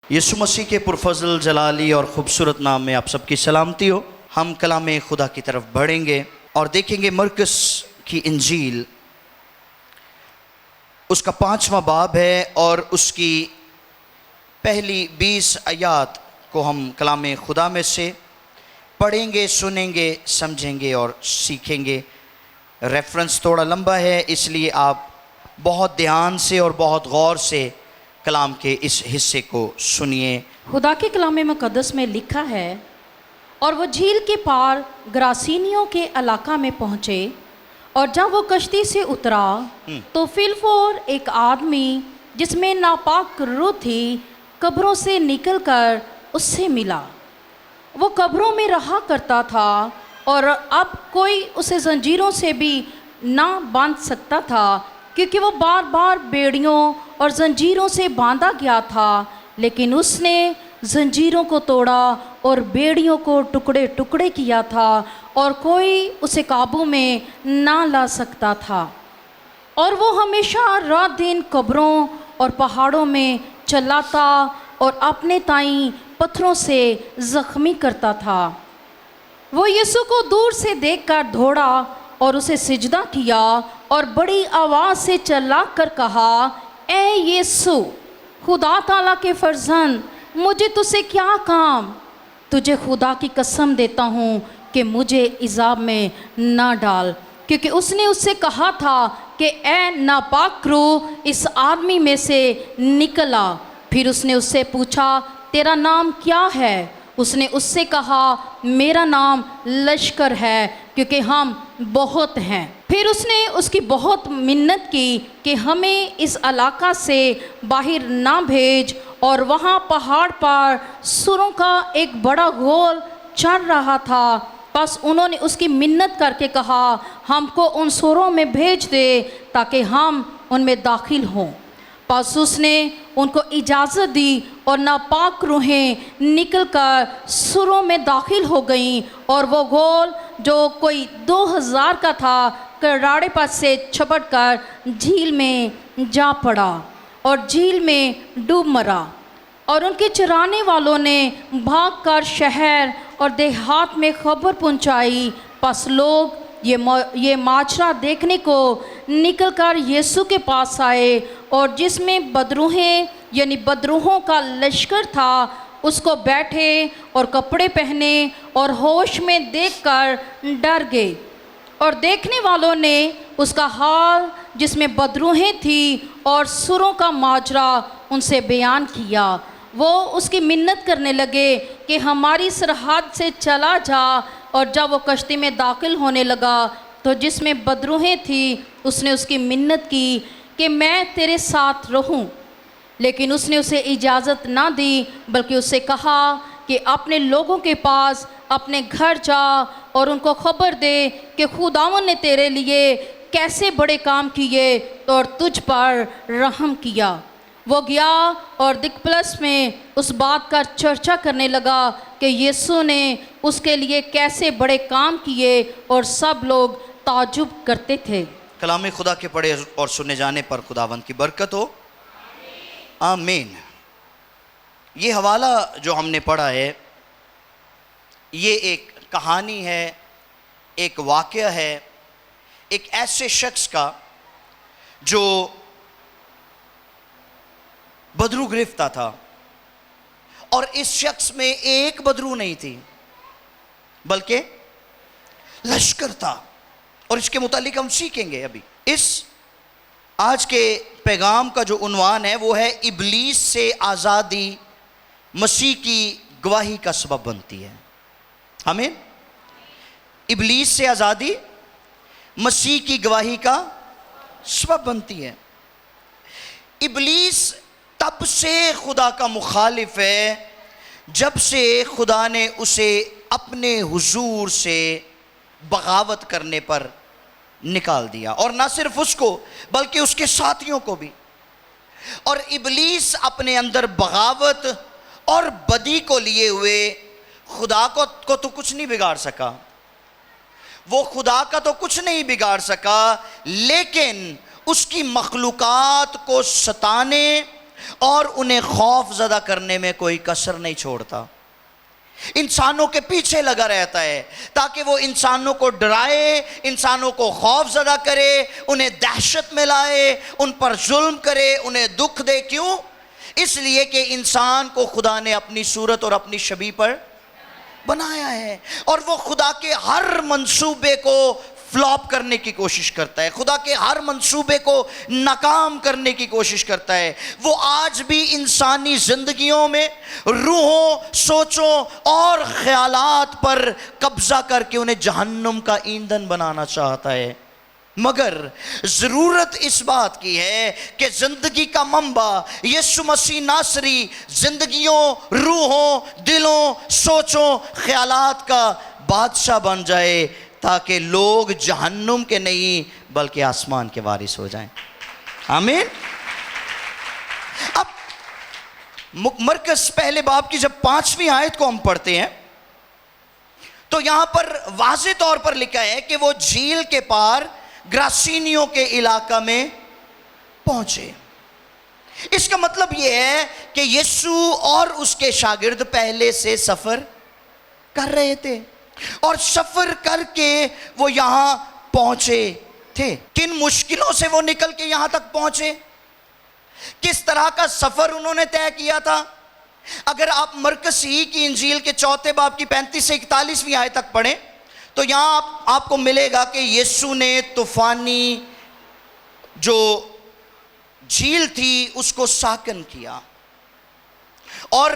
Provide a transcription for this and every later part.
یسوع مسیح کے پرفضل جلالی اور خوبصورت نام میں آپ سب کی سلامتی ہو۔ ہم کلام خدا کی طرف بڑھیں گے اور دیکھیں گے مرکز کی انجیل، اس کا 5واں باب ہے اور اس کی پہلی 20 آیات کو ہم کلام خدا میں سے پڑھیں گے، سنیں گے، سمجھیں گے اور سیکھیں گے۔ ریفرنس تھوڑا لمبا ہے، اس لیے آپ بہت دھیان سے اور بہت غور سے کلام کے اس حصے کو سنیے۔ خدا کے کلام مقدس میں لکھا ہے، اور وہ جھیل کے پار گراسینیوں کے علاقہ میں پہنچے، اور جب وہ کشتی سے اترا تو فی الفور ایک آدمی جس میں ناپاک روح تھی قبروں سے نکل کر اس سے ملا۔ وہ قبروں میں رہا کرتا تھا اور اب کوئی اسے زنجیروں سے بھی نہ باندھ سکتا تھا، کیونکہ وہ بار بار بیڑیوں اور زنجیروں سے باندھا گیا تھا، لیکن اس نے زنجیروں کو توڑا اور بیڑیوں کو ٹکڑے ٹکڑے کیا تھا، اور کوئی اسے قابو میں نہ لا سکتا تھا۔ اور وہ ہمیشہ رات دن قبروں اور پہاڑوں میں چلاتا اور اپنے تئیں پتھروں سے زخمی کرتا تھا۔ وہ یسوع کو دور سے دیکھ کر دوڑا اور اسے سجدہ کیا اور بڑی آواز سے چلا کر کہا، اے یسوع، خدا تعالیٰ کے فرزند، مجھے تجھ سے کیا کام؟ تجھے خدا کی قسم دیتا ہوں کہ مجھے عذاب میں نہ ڈال، کیونکہ اس نے اس سے کہا تھا کہ اے ناپاک روح اس آدمی میں سے نکلا۔ پھر اس نے اس سے پوچھا، تیرا نام کیا ہے؟ اس نے اس سے کہا، میرا نام لشکر ہے، کیونکہ ہم بہت ہیں۔ پھر اس نے اس کی بہت منت کی کہ ہمیں اس علاقہ سے باہر نہ بھیج، اور وہاں پہاڑ پر سوروں کا ایک بڑا گھول چل رہا تھا۔ بس انہوں نے اس کی منت کر کے کہا، ہم کو ان سوروں میں بھیج دے تاکہ ہم ان میں داخل ہوں۔ پس اس نے ان کو اجازت دی اور ناپاک روحیں نکل کر سوروں میں داخل ہو گئیں، اور وہ گھول جو کوئی 2000 کا تھا کراڑے پر سے چھپٹ کر جھیل میں جا پڑا اور جھیل میں ڈوب مرا۔ اور ان کے چرانے والوں نے بھاگ کر شہر اور دیہات میں خبر پہنچائی۔ پس لوگ یہ ماجرا دیکھنے کو نکل کر یسوع کے پاس آئے، اور جس میں بدروہیں یعنی بدروہوں کا لشکر تھا اس کو بیٹھے اور کپڑے پہنے اور ہوش میں دیکھ کر ڈر گئے۔ اور دیکھنے والوں نے اس کا حال جس میں بدروہیں تھیں اور سوروں کا ماجرا ان سے بیان کیا۔ وہ اس کی منت کرنے لگے کہ ہماری سرحد سے چلا جا، اور جب وہ کشتی میں داخل ہونے لگا تو جس میں بدروہیں تھیں اس نے اس کی منت کی کہ میں تیرے ساتھ رہوں، لیکن اس نے اسے اجازت نہ دی، بلکہ اس سے کہا کہ اپنے لوگوں کے پاس اپنے گھر جا اور ان کو خبر دے کہ خداوند نے تیرے لیے کیسے بڑے کام کیے اور تجھ پر رحم کیا۔ وہ گیا اور دکپلس میں اس بات کا چرچا کرنے لگا کہ یسوع نے اس کے لیے کیسے بڑے کام کیے، اور سب لوگ تعجب کرتے تھے۔ کلام خدا کے پڑھے اور سنے جانے پر خداوند کی برکت ہو، آمین۔ یہ حوالہ جو ہم نے پڑھا ہے یہ ایک کہانی ہے، ایک واقعہ ہے ایک ایسے شخص کا جو بدرو گرفتہ تھا، اور اس شخص میں ایک بدرو نہیں تھی بلکہ لشکر تھا، اور اس کے متعلق ہم سیکھیں گے ابھی۔ اس آج کے پیغام کا جو عنوان ہے وہ ہے ابلیس سے آزادی مسیح کی گواہی کا سبب بنتی ہے۔ آمین۔ ابلیس سے آزادی مسیح کی گواہی کا سبب بنتی ہے۔ ابلیس تب سے خدا کا مخالف ہے جب سے خدا نے اسے اپنے حضور سے بغاوت کرنے پر نکال دیا، اور نہ صرف اس کو بلکہ اس کے ساتھیوں کو بھی۔ اور ابلیس اپنے اندر بغاوت اور بدی کو لیے ہوئے خدا کو تو کچھ نہیں بگاڑ سکا، وہ خدا کا تو کچھ نہیں بگاڑ سکا، لیکن اس کی مخلوقات کو ستانے اور انہیں خوف زدہ کرنے میں کوئی کسر نہیں چھوڑتا. انسانوں کے پیچھے لگا رہتا ہے تاکہ وہ انسانوں کو ڈرائے, انسانوں کو خوف زدہ کرے, انہیں دہشت میں لائے, ان پر ظلم کرے, انہیں دکھ دے. کیوں؟ اس لیے کہ انسان کو خدا نے اپنی صورت اور اپنی شبیہ پر بنایا ہے, اور وہ خدا کے ہر منصوبے کو فلاپ کرنے کی کوشش کرتا ہے, خدا کے ہر منصوبے کو ناکام کرنے کی کوشش کرتا ہے. وہ آج بھی انسانی زندگیوں میں روحوں, سوچوں اور خیالات پر قبضہ کر کے انہیں جہنم کا ایندھن بنانا چاہتا ہے. مگر ضرورت اس بات کی ہے کہ زندگی کا منبع یسوع مسیح ناصری زندگیوں, روحوں, دلوں, سوچوں, خیالات کا بادشاہ بن جائے تاکہ لوگ جہنم کے نہیں بلکہ آسمان کے وارث ہو جائیں. آمین. اب مرکز پہلے باب کی جب 5ویں آیت کو ہم پڑھتے ہیں تو یہاں پر واضح طور پر لکھا ہے کہ وہ جھیل کے پار گراسینیوں کے علاقہ میں پہنچے. اس کا مطلب یہ ہے کہ یسوع اور اس کے شاگرد پہلے سے سفر کر رہے تھے, اور سفر کر کے وہ یہاں پہنچے تھے. کن مشکلوں سے وہ نکل کے یہاں تک پہنچے, کس طرح کا سفر انہوں نے طے کیا تھا. اگر آپ مرکز ہی کی انجیل کے 4 باب کی 35 سے 41ویں آیت تک پڑھیں تو یہاں آپ کو ملے گا کہ یسوع نے طوفانی جو جھیل تھی اس کو ساکن کیا, اور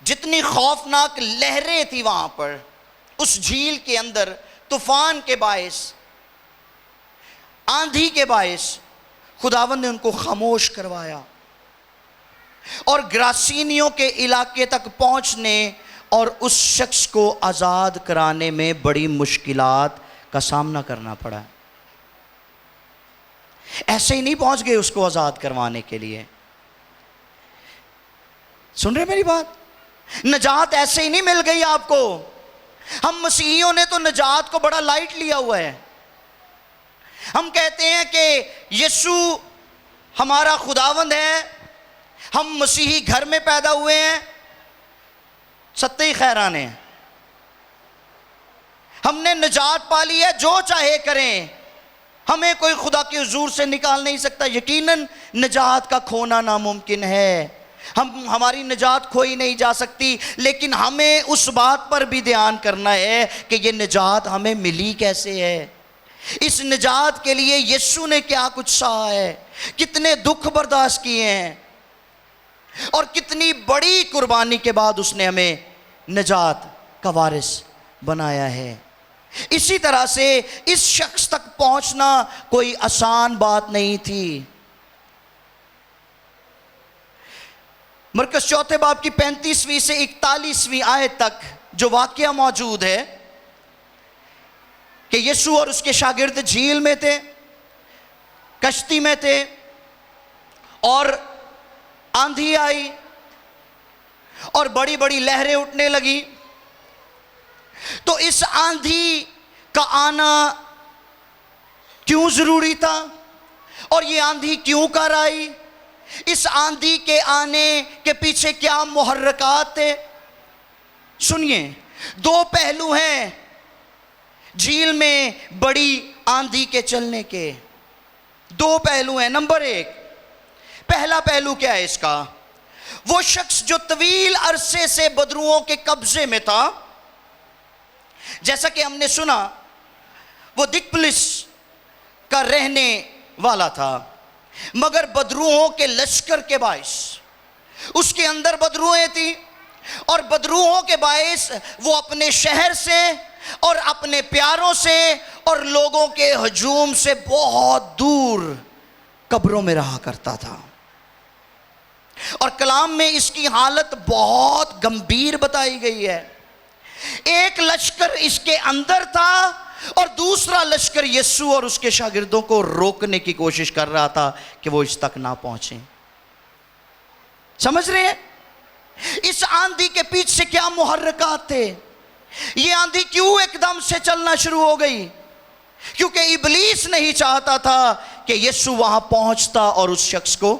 جتنی خوفناک لہریں تھی وہاں پر اس جھیل کے اندر, طوفان کے باعث, آندھی کے باعث خداوند نے ان کو خاموش کروایا, اور گراسینیوں کے علاقے تک پہنچنے اور اس شخص کو آزاد کرانے میں بڑی مشکلات کا سامنا کرنا پڑا. ایسے ہی نہیں پہنچ گئے اس کو آزاد کروانے کے لیے. سن رہے میری بات؟ نجات ایسے ہی نہیں مل گئی آپ کو. ہم مسیحیوں نے تو نجات کو بڑا لائٹ لیا ہوا ہے. ہم کہتے ہیں کہ یسوع ہمارا خداوند ہے, ہم مسیحی گھر میں پیدا ہوئے ہیں, ستّے خیران ہیں, ہم نے نجات پا لی ہے, جو چاہے کریں, ہمیں کوئی خدا کے حضور سے نکال نہیں سکتا. یقیناً نجات کا کھونا ناممکن ہے, ہماری نجات کھوئی نہیں جا سکتی, لیکن ہمیں اس بات پر بھی دھیان کرنا ہے کہ یہ نجات ہمیں ملی کیسے ہے, اس نجات کے لیے یسوع نے کیا کچھ سہا ہے, کتنے دکھ برداشت کیے ہیں, اور کتنی بڑی قربانی کے بعد اس نے ہمیں نجات کا وارث بنایا ہے. اسی طرح سے اس شخص تک پہنچنا کوئی آسان بات نہیں تھی. مرکز 4 باب کی 35ویں سے 41ویں آیت تک جو واقعہ موجود ہے کہ یسوع اور اس کے شاگرد جھیل میں تھے, کشتی میں تھے, اور آندھی آئی اور بڑی بڑی لہریں اٹھنے لگی. تو اس آندھی کا آنا کیوں ضروری تھا, اور یہ آندھی کیوں کر آئی, اس آندھی کے آنے کے پیچھے کیا محرکات تھے. سنیے, 2 پہلو ہیں جھیل میں بڑی آندھی کے چلنے کے. 2 پہلو ہیں. نمبر 1, پہلا پہلو کیا ہے اس کا؟ وہ شخص جو طویل عرصے سے بدروؤں کے قبضے میں تھا, جیسا کہ ہم نے سنا وہ دکپلس کا رہنے والا تھا, مگر بدروؤں کے لشکر کے باعث اس کے اندر بدروئیں تھیں, اور بدروؤں کے باعث وہ اپنے شہر سے اور اپنے پیاروں سے اور لوگوں کے ہجوم سے بہت دور قبروں میں رہا کرتا تھا. اور کلام میں اس کی حالت بہت گمبھیر بتائی گئی ہے. ایک لشکر اس کے اندر تھا اور دوسرا لشکر یسوع اور اس کے شاگردوں کو روکنے کی کوشش کر رہا تھا کہ وہ اس تک نہ پہنچیں. سمجھ رہے ہیں اس آندھی کے پیچھے کیا محرکات تھے؟ یہ آندھی کیوں ایک دم سے چلنا شروع ہو گئی؟ کیونکہ ابلیس نہیں چاہتا تھا کہ یسوع وہاں پہنچتا اور اس شخص کو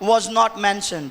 was not mentioned,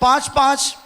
5:5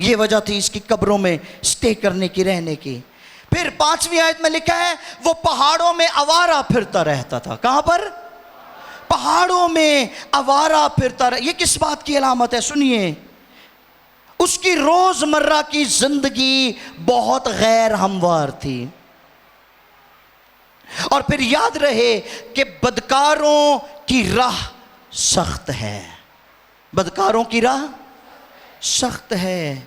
یہ وجہ تھی اس کی قبروں میں سٹے کرنے کی، رہنے کی۔ پھر 5ویں آیت میں لکھا ہے وہ پہاڑوں میں آوارہ پھرتا رہتا تھا۔ کہاں پر؟ پہاڑوں میں آوارہ پھرتا رہتا۔ یہ کس بات کی علامت ہے؟ سنیے، اس کی روزمرہ کی زندگی بہت غیر ہموار تھی۔ اور پھر یاد رہے کہ بدکاروں کی راہ سخت ہے، بدکاروں کی راہ سخت ہے،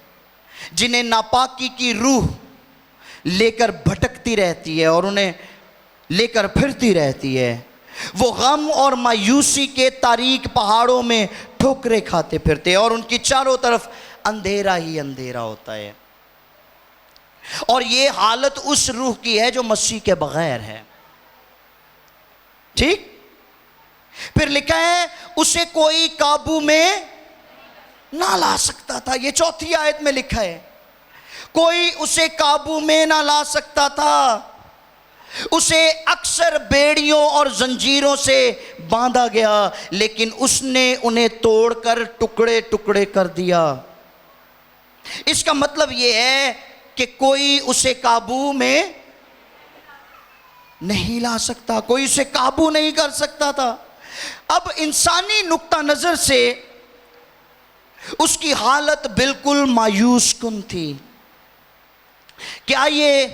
جنہیں ناپاکی کی روح لے کر بھٹکتی رہتی ہے اور انہیں لے کر پھرتی رہتی ہے۔ وہ غم اور مایوسی کے تاریک پہاڑوں میں ٹھوکریں کھاتے پھرتے ہیں اور ان کی چاروں طرف اندھیرا ہی اندھیرا ہوتا ہے۔ اور یہ حالت اس روح کی ہے جو مسیح کے بغیر ہے۔ ٹھیک؟ پھر لکھا ہے اسے کوئی قابو میں نہ لا سکتا تھا۔ یہ 4 آیت میں لکھا ہے کوئی اسے قابو میں نہ لا سکتا تھا۔ اسے اکثر بیڑیوں اور زنجیروں سے باندھا گیا، لیکن اس نے انہیں توڑ کر ٹکڑے ٹکڑے کر دیا۔ اس کا مطلب یہ ہے کہ کوئی اسے قابو میں نہیں لا سکتا، کوئی اسے قابو نہیں کر سکتا تھا۔ اب انسانی نقطہ نظر سے اس کی حالت بالکل مایوس کن تھی۔ کیا یہ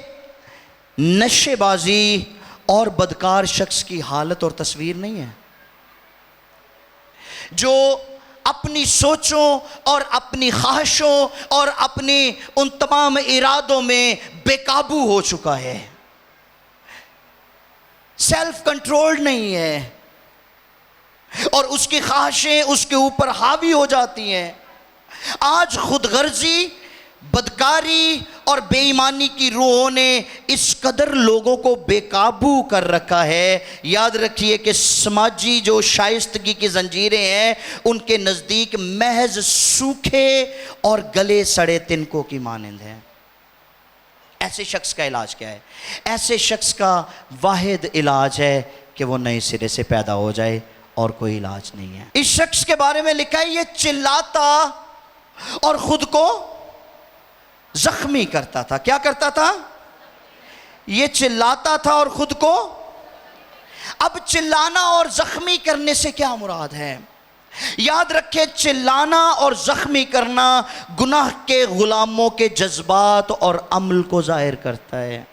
نشے بازی اور بدکار شخص کی حالت اور تصویر نہیں ہے، جو اپنی سوچوں اور اپنی خواہشوں اور اپنی ان تمام ارادوں میں بے قابو ہو چکا ہے، سیلف کنٹرول نہیں ہے، اور اس کی خواہشیں اس کے اوپر حاوی ہو جاتی ہیں۔ آج خود غرضی، بدکاری اور بے ایمانی کی روحوں نے اس قدر لوگوں کو بے قابو کر رکھا ہے۔ یاد رکھیے کہ سماجی جو شائستگی کی زنجیریں ہیں ان کے نزدیک محض سوکھے اور گلے سڑے تنکوں کی مانند ہیں۔ ایسے شخص کا علاج کیا ہے؟ ایسے شخص کا واحد علاج ہے کہ وہ نئے سرے سے پیدا ہو جائے، اور کوئی علاج نہیں ہے۔ اس شخص کے بارے میں لکھا ہے یہ چلاتا اور خود کو زخمی کرتا تھا۔ کیا کرتا تھا؟ یہ چلاتا تھا اور خود کو۔ اب چلانا اور زخمی کرنے سے کیا مراد ہے؟ یاد رکھے چلانا اور زخمی کرنا گناہ کے غلاموں کے جذبات اور عمل کو ظاہر کرتا ہے۔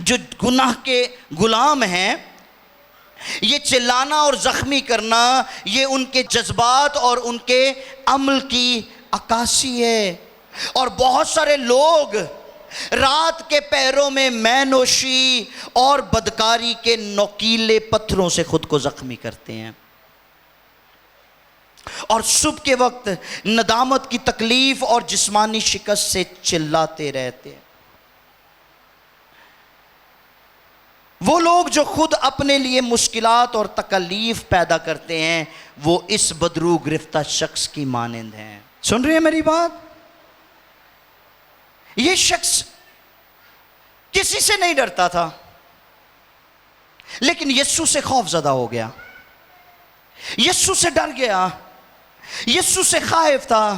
جو گناہ کے غلام ہیں، یہ چلانا اور زخمی کرنا یہ ان کے جذبات اور ان کے عمل کی عکاسی ہے۔ اور بہت سارے لوگ رات کے پہروں میں مے نوشی اور بدکاری کے نوکیلے پتھروں سے خود کو زخمی کرتے ہیں، اور صبح کے وقت ندامت کی تکلیف اور جسمانی شکست سے چلاتے رہتے ہیں۔ وہ لوگ جو خود اپنے لیے مشکلات اور تکلیف پیدا کرتے ہیں وہ اس بدرو گرفتہ شخص کی مانند ہیں۔ سن رہے ہیں میری بات؟ یہ شخص کسی سے نہیں ڈرتا تھا، لیکن یسوع سے خوف زدہ ہو گیا، یسوع سے ڈر گیا، یسوع سے خائف تھا۔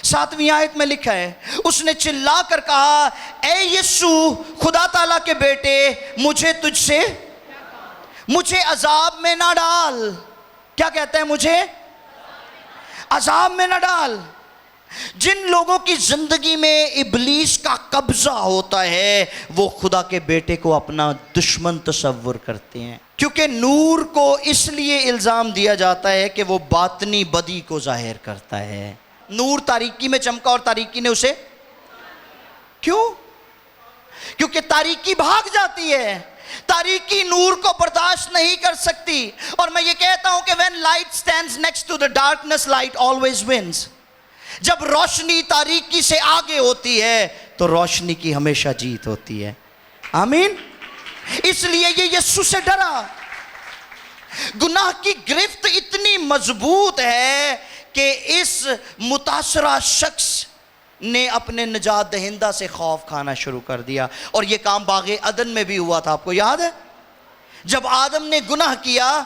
7ویں آیت میں لکھا ہے اس نے چلا کر کہا اے یسوع خدا تعالیٰ کے بیٹے، مجھے عذاب میں نہ ڈال۔ کیا کہتا ہے؟ مجھے عذاب میں نہ ڈال۔ جن لوگوں کی زندگی میں ابلیس کا قبضہ ہوتا ہے وہ خدا کے بیٹے کو اپنا دشمن تصور کرتے ہیں، کیونکہ نور کو اس لیے الزام دیا جاتا ہے کہ وہ باطنی بدی کو ظاہر کرتا ہے۔ نور تاریکی میں چمکا اور تاریکی نے اسے کیوں؟ کیونکہ تاریکی بھاگ جاتی ہے، تاریکی نور کو برداشت نہیں کر سکتی۔ اور میں یہ کہتا ہوں کہ when light stands next to the darkness, light always wins۔ جب روشنی تاریکی سے آگے ہوتی ہے تو روشنی کی ہمیشہ جیت ہوتی ہے۔ آمین۔ اس لیے یہ یسوع سے ڈرا۔ گناہ کی گرفت اتنی مضبوط ہے کہ اس متاثرہ شخص نے اپنے نجات دہندہ سے خوف کھانا شروع کر دیا۔ اور یہ کام باغ عدن میں بھی ہوا تھا، آپ کو یاد ہے؟ جب آدم نے گناہ کیا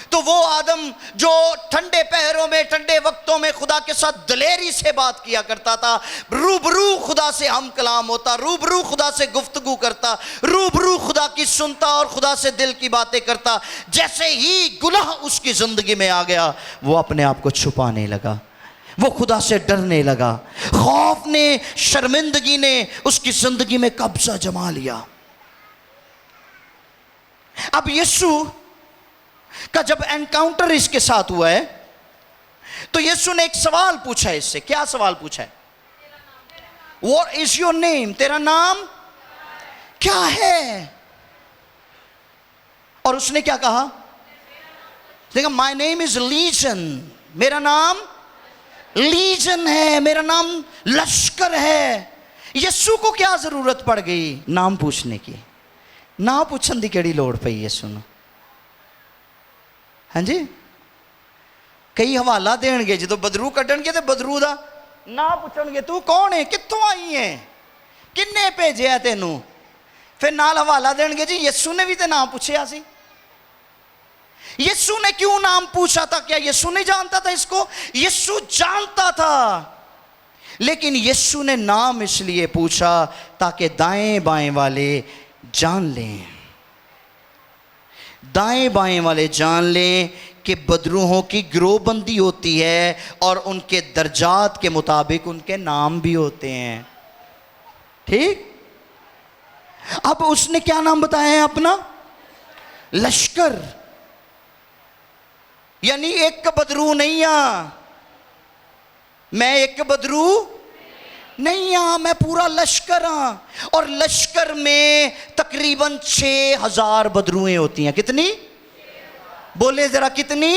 تو وہ آدم جو ٹھنڈے پہروں میں ٹھنڈے وقتوں میں خدا کے ساتھ دلیری سے بات کیا کرتا تھا, روبرو خدا سے ہم کلام ہوتا, روبرو خدا سے گفتگو کرتا, روبرو خدا کی سنتا اور خدا سے دل کی باتیں کرتا, جیسے ہی گناہ اس کی زندگی میں آ گیا وہ اپنے آپ کو چھپانے لگا, وہ خدا سے ڈرنے لگا, خوف نے, شرمندگی نے اس کی زندگی میں قبضہ جما لیا. اب یسوع کا جب انکاؤنٹر اس کے ساتھ ہوا ہے تو یسوع نے ایک سوال پوچھا ہے اس سے. کیا سوال پوچھا ہے؟ What is your name? تیرا نام کیا ہے؟ اور اس نے کیا کہا؟ دیکھا, my name is Legion. میرا نام لیجن ہے, میرا نام لشکر ہے. یسوع کو کیا ضرورت پڑ گئی نام پوچھنے کی؟ نام پوچھن دی کیڑی لوڑ پئی یسوع نو؟ ہاں جی, کئی حوالہ دین گے جدو بدرو کڈن گے تے بدرو دا نام پوچھن گے, تو کون ہے, کتوں آئی ہے, کنے بھیجیا تینوں؟ پھر نال حوالہ دین گے جی یسوع نے بھی تے نام پوچھیا سی. یسوع نے کیوں نام پوچھا تھا؟ کیا یسوع نہیں جانتا تھا اس کو؟ یسوع جانتا تھا, لیکن یسوع نے نام اس لیے پوچھا تاکہ دائیں بائیں والے جان لیں, دائیں بائیں والے جان لیں کہ بدروہوں کی گروہ بندی ہوتی ہے اور ان کے درجات کے مطابق ان کے نام بھی ہوتے ہیں. ٹھیک, اب اس نے کیا نام بتایا ہے اپنا؟ لشکر. یعنی ایک بدرو نہیں ہاں, میں ایک بدرو نہیں ہاں, میں پورا لشکر ہاں. اور لشکر میں تقریباً 6000 بدروئیں ہوتی ہیں. کتنی؟ بولے ذرا کتنی؟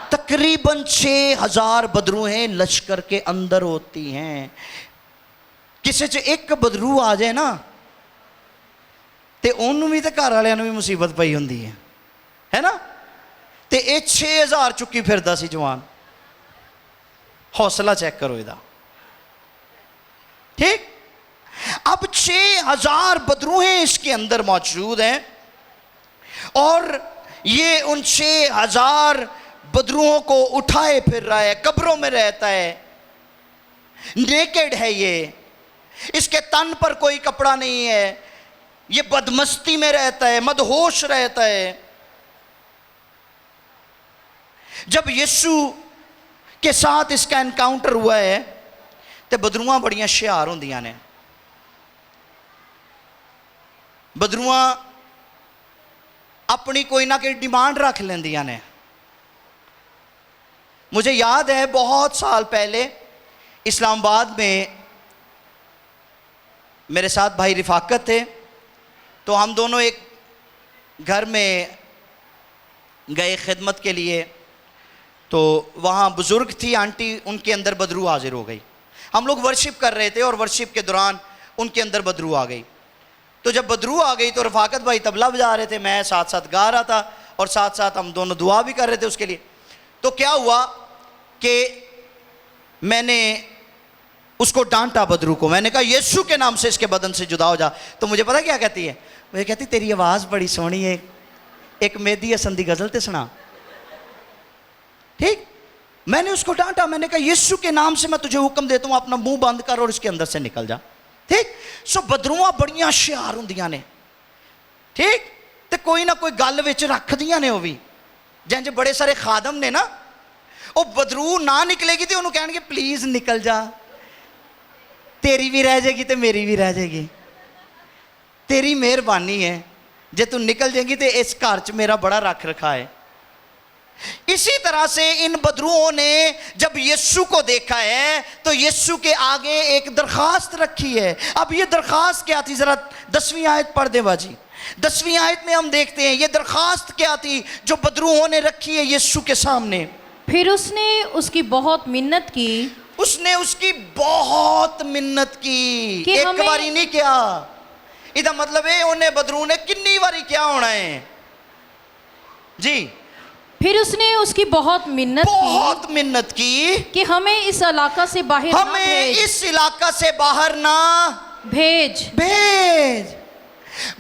تقریباً 6000 بدروئیں لشکر کے اندر ہوتی ہیں. کسی چ ایک بدرو آ جائے نا تے انہوں بھی تے گھر والوں بھی مصیبت پئی ہوندی ہے نا. تے اے 6000 چکی پھردا سی جوان. حوصلہ چیک کرو ادا. ٹھیک, اب 6000 بدروہیں اس کے اندر موجود ہیں اور یہ ان 6000 بدروہوں کو اٹھائے پھر رہا ہے, قبروں میں رہتا ہے, نیکڈ ہے یہ, اس کے تن پر کوئی کپڑا نہیں ہے, یہ بدمستی میں رہتا ہے, مدہوش رہتا ہے. جب یسوع کے ساتھ اس کا انکاؤنٹر ہوا ہے تو بدروہاں بڑیاں شیار ہوندیاں نے. بدروہاں اپنی کوئی نہ کوئی ڈیمانڈ رکھ لیندیاں نے. مجھے یاد ہے بہت سال پہلے اسلام آباد میں میرے ساتھ بھائی رفاقت تھے, تو ہم دونوں ایک گھر میں گئے خدمت کے لیے. تو وہاں بزرگ تھی آنٹی, ان کے اندر بدرو حاضر ہو گئی. ہم لوگ ورشپ کر رہے تھے اور ورشپ کے دوران ان کے اندر بدرو آ گئی. تو جب بدرو آ گئی تو رفاقت بھائی طبلہ بجا رہے تھے, میں ساتھ ساتھ گا رہا تھا اور ساتھ ساتھ ہم دونوں دعا بھی کر رہے تھے اس کے لیے. تو کیا ہوا کہ میں نے اس کو ڈانٹا بدرو کو. میں نے کہا یسوع کے نام سے اس کے بدن سے جدا ہو جا. تو مجھے پتا کیا کہتی ہے؟ مجھے کہتی تیری آواز بڑی سونی ہے, ایک مہدی حسن دی غزل تے سنا. ٹھیک, میں نے اس کو ڈانٹا. میں نے کہا یسوع کے نام سے میں تجھے حکم دیتا ہوں اپنا منہ بند کر اور اس کے اندر سے نکل جا. ٹھیک, سو بدروہاں بڑیاں شیار ہوندیاں نے. ٹھیک, تے کوئی نہ کوئی گل وچ رکھ دیاں نے. وہ بھی جنج بڑے سارے خادم نے نا, وہ بدرو نہ نکلے گی تے انہوں کہن گے پلیز نکل جا, تیری بھی رہ جائے گی تے میری بھی رہ جائے گی, تیری مہربانی ہے, جے تو نکل جائے گی تے اس گھر چ میرا بڑا رکھ رکھا ہے. اسی طرح سے ان بدروؤں نے جب یسوع کو دیکھا ہے تو یسوع کے آگے ایک درخواست رکھی ہے. اب یہ درخواست کیا تھی؟ ذرا 10ویں آیت پڑھ دیں باجی. 10ویں آیت میں ہم دیکھتے ہیں یہ درخواست کیا تھی جو بدروؤں نے رکھی ہے یسوع کے سامنے. پھر اس نے اس کی بہت منت کی. اس نے اس کی بہت منت کی, ایک باری نہیں کیا. ادھا مطلب ہے انہیں بدرو نے کنی باری کیا ہونا ہے جی. پھر اس نے اس کی بہت منت کی کہ ہمیں اس علاقہ سے باہر ہمیں اس علاقہ سے باہر نہ بھیج.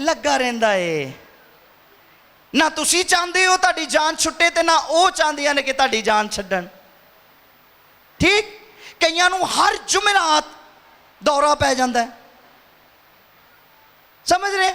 ਲੱਗਾ ਰਹਿੰਦਾ ਏ। ਨਾ ਤੁਸੀਂ ਚਾਹੁੰਦੇ ਹੋ ਤੁਹਾਡੀ ਜਾਨ ਛੁੱਟੇ ਤੇ ਨਾ ਉਹ ਚਾਹੁੰਦੀਆਂ ਨੇ ਕਿ ਤੁਹਾਡੀ ਜਾਨ ਛੱਡਣ। ਠੀਕ, ਕਈਆਂ ਨੂੰ ਹਰ ਜੁਮੇਰਾਤ ਦੌਰਾ ਪੈ ਜਾਂਦਾ ਹੈ, ਸਮਝ ਰਹੇ?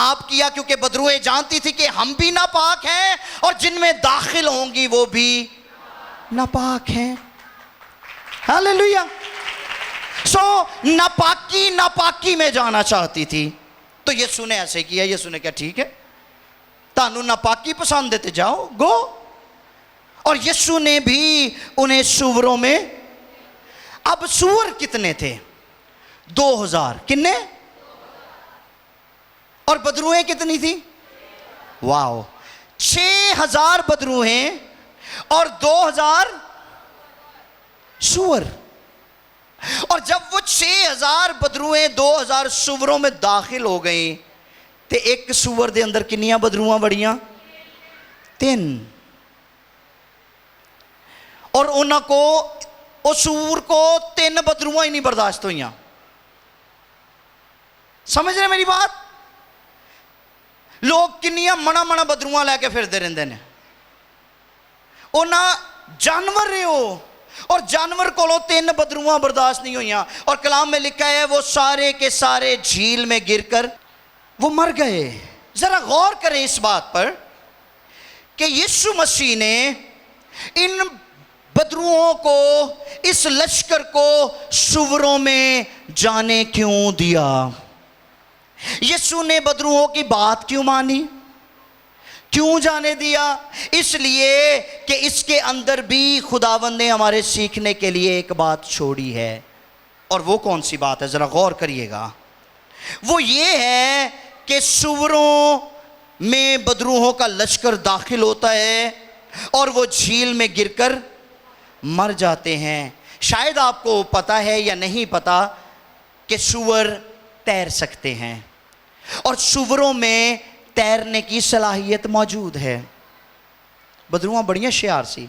آپ کیا کیونکہ بدروہیں جانتی تھی کہ ہم بھی ناپاک ہیں اور جن میں داخل ہوں گی وہ بھی ناپاک ہیں. ہاللیلویا. سو ناپاکی میں جانا چاہتی تھی. تو یسوع نے ایسے کیا. یسوع نے کہا ٹھیک ہے, تانوں ناپاکی پسند ہے تے جاؤ, گو. اور یسوع نے بھی انہیں سوروں میں, اب سور کتنے تھے؟ 2000. کتنے؟ اور بدروہیں کتنی تھی؟ واو, 6000 بدروہیں اور 2000 سور. اور جب وہ 6000 بدروہیں 2000 سوروں میں داخل ہو گئیں تے ایک سور دے اندر کنیاں بدروہاں بڑیاں؟ 3. اور انہاں کو, او سور کو 3 بدروہاں ہی نہیں برداشت ہوئیاں. سمجھ رہے میری بات؟ لوگ کنیاں منا بدروہاں لے کے پھردے رہندے نے. انہاں جانور رہے ہو اور جانور کو 3 بدروہاں برداشت نہیں ہوئیاں. اور کلام میں لکھا ہے وہ سارے کے سارے جھیل میں گر کر وہ مر گئے. ذرا غور کریں اس بات پر کہ یسوع مسیح نے ان بدروہوں کو, اس لشکر کو سوروں میں جانے کیوں دیا؟ یسوع نے بدروہوں کی بات کیوں مانی؟ کیوں جانے دیا؟ اس لیے کہ اس کے اندر بھی خداوند نے ہمارے سیکھنے کے لیے ایک بات چھوڑی ہے. اور وہ کون سی بات ہے؟ ذرا غور کریے گا. وہ یہ ہے کہ سوروں میں بدروہوں کا لشکر داخل ہوتا ہے اور وہ جھیل میں گر کر مر جاتے ہیں. شاید آپ کو پتا ہے یا نہیں پتا کہ سور تیر سکتے ہیں اور سوروں میں تیرنے کی صلاحیت موجود ہے. بدروہاں بڑیاں شیار سی.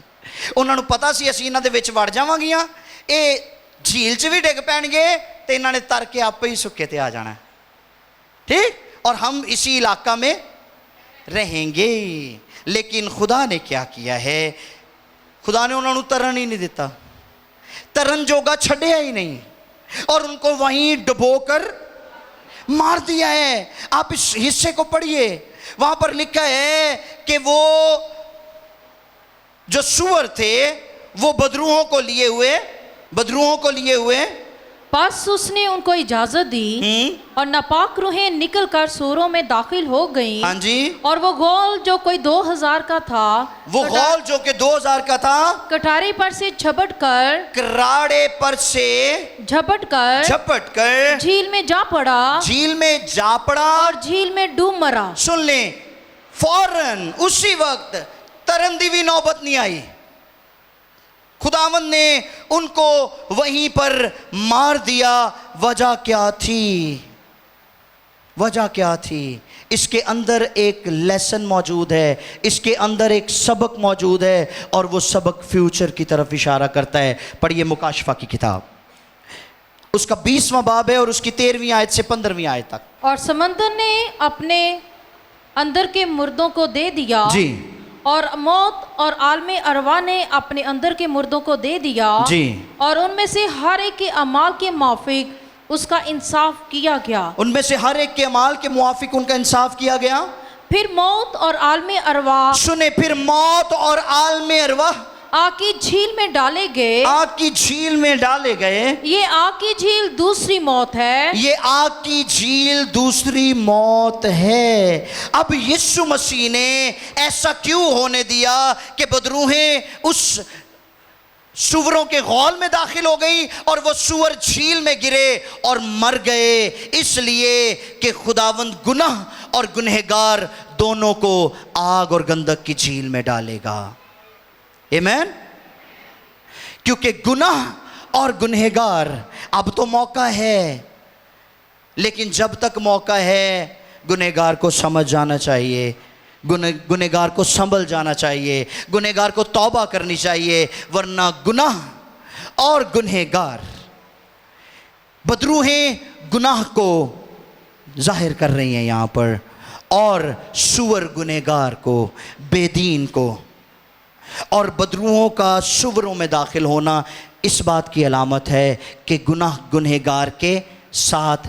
انہوں نے پتا سی اسی انہاں دے وچ وڑ جاواں گیاں, اے جھیل چ بھی ڈگ پین گے تے انہاں نے تر کے آپ ہی سکے تے آ جانا. ٹھیک, اور ہم اسی علاقہ میں رہیں گے. لیکن خدا نے کیا کیا ہے؟ خدا نے انہوں نے ترن ہی نہیں دیتا, ترن جوگا چھڑیا ہی نہیں, اور ان کو وہیں ڈبو کر مار دیا ہے. آپ اس حصے کو پڑھیے, وہاں پر لکھا ہے کہ وہ جو سور تھے وہ بدروہوں کو لیے ہوئے پس اس نے ان کو اجازت دی اور ناپاک روحیں نکل کر سوروں میں داخل ہو گئیں. ہاں جی. اور وہ غول جو کوئی 2000 کا تھا, وہ غول جو کہ 2000 کا تھا, کٹارے پر سے جھپٹ کر کراڑے پر سے جھپٹ کر جھیل میں جا پڑا اور جھیل میں ڈوب مرا. سن لیں, فوراً اسی وقت ترن دی بھی نوبت نہیں آئی. خداوند نے ان کو وہیں پر مار دیا. وجہ کیا تھی؟ اس کے اندر ایک لیسن موجود ہے, اس کے اندر ایک سبق موجود ہے, اور وہ سبق فیوچر کی طرف اشارہ کرتا ہے. پڑھیے مکاشفہ کی کتاب, اس کا 20واں باب ہے اور اس کی 13ویں آیت سے 15ویں آیت تک. اور سمندر نے اپنے اندر کے مردوں کو دے دیا, جی, اور موت اور عالم ارواح نے اپنے اندر کے مردوں کو دے دیا, جی, اور ان میں سے ہر ایک کے اعمال کے موافق اس کا انصاف کیا گیا. ان میں سے ہر ایک کے اعمال کے موافق ان کا انصاف کیا گیا. پھر موت اور عالم ارواح, سنیں, پھر موت اور عالم ارواح آگ کی جھیل میں ڈالے گئے. آگ کی جھیل میں ڈالے گئے. یہ آگ کی جھیل دوسری موت ہے. یہ آگ کی جھیل دوسری موت ہے. اب یسوع مسیح نے ایسا کیوں ہونے دیا کہ بدروہیں اس سوروں کے غول میں داخل ہو گئی اور وہ سور جھیل میں گرے اور مر گئے؟ اس لیے کہ خداوند گناہ اور گنہگار دونوں کو آگ اور گندک کی جھیل میں ڈالے گا. آمین. کیونکہ گناہ اور گنہگار, اب تو موقع ہے, لیکن جب تک موقع ہے گنہگار کو سمجھ جانا چاہیے, گنہگار کو سنبھل جانا چاہیے, گنہگار کو توبہ کرنی چاہیے, ورنہ گناہ اور گنہگار, بدروہیں گناہ کو ظاہر کر رہی ہیں یہاں پر, اور سور گنہگار کو, بے دین کو. اور بدروہوں کا سوروں میں داخل ہونا اس بات کی علامت ہے کہ گناہ گنہگار کے ساتھ